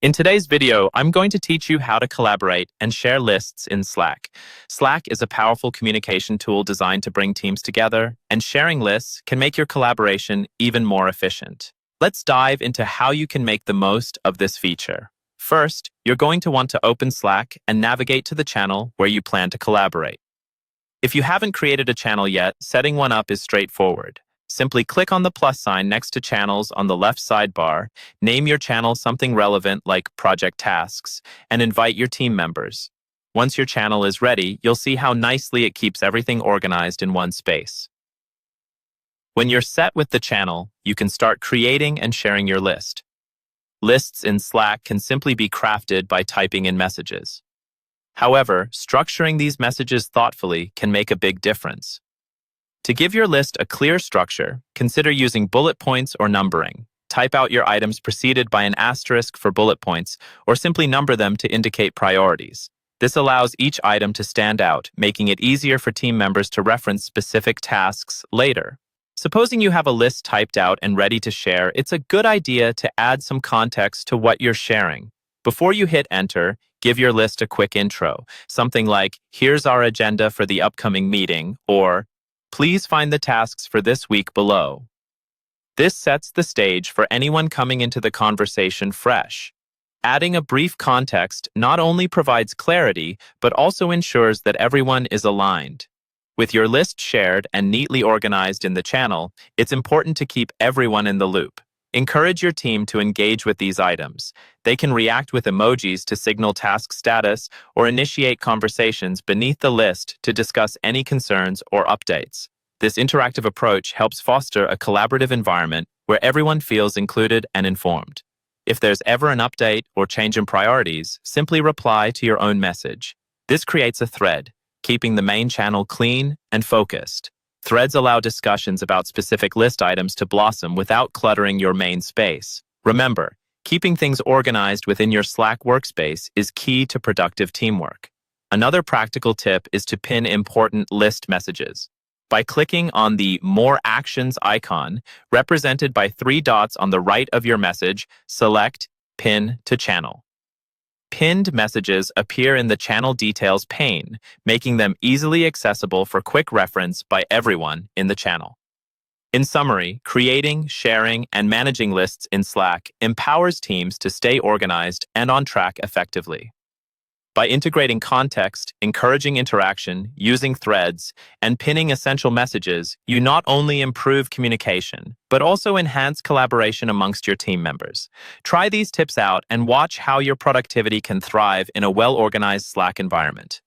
In today's video, I'm going to teach you how to collaborate and share lists in Slack. Slack is a powerful communication tool designed to bring teams together, and sharing lists can make your collaboration even more efficient. Let's dive into how you can make the most of this feature. First, you're going to want to open Slack and navigate to the channel where you plan to collaborate. If you haven't created a channel yet, setting one up is straightforward. Simply click on the plus sign next to Channels on the left sidebar, name your channel something relevant like Project Tasks, and invite your team members. Once your channel is ready, you'll see how nicely it keeps everything organized in one space. When you're set with the channel, you can start creating and sharing your list. Lists in Slack can simply be crafted by typing in messages. However, structuring these messages thoughtfully can make a big difference. To give your list a clear structure, consider using bullet points or numbering. Type out your items preceded by an asterisk for bullet points, or simply number them to indicate priorities. This allows each item to stand out, making it easier for team members to reference specific tasks later. Supposing you have a list typed out and ready to share, it's a good idea to add some context to what you're sharing. Before you hit enter, give your list a quick intro, something like, "Here's our agenda for the upcoming meeting," or "Please find the tasks for this week below." This sets the stage for anyone coming into the conversation fresh. Adding a brief context not only provides clarity, but also ensures that everyone is aligned. With your list shared and neatly organized in the channel, it's important to keep everyone in the loop. Encourage your team to engage with these items. They can react with emojis to signal task status or initiate conversations beneath the list to discuss any concerns or updates. This interactive approach helps foster a collaborative environment where everyone feels included and informed. If there's ever an update or change in priorities, simply reply to your own message. This creates a thread, keeping the main channel clean and focused. Threads allow discussions about specific list items to blossom without cluttering your main space. Remember, keeping things organized within your Slack workspace is key to productive teamwork. Another practical tip is to pin important list messages. By clicking on the More Actions icon, represented by 3 dots on the right of your message, select Pin to Channel. Pinned messages appear in the channel details pane, making them easily accessible for quick reference by everyone in the channel. In summary, creating, sharing, and managing lists in Slack empowers teams to stay organized and on track effectively. By integrating context, encouraging interaction, using threads, and pinning essential messages, you not only improve communication, but also enhance collaboration amongst your team members. Try these tips out and watch how your productivity can thrive in a well-organized Slack environment.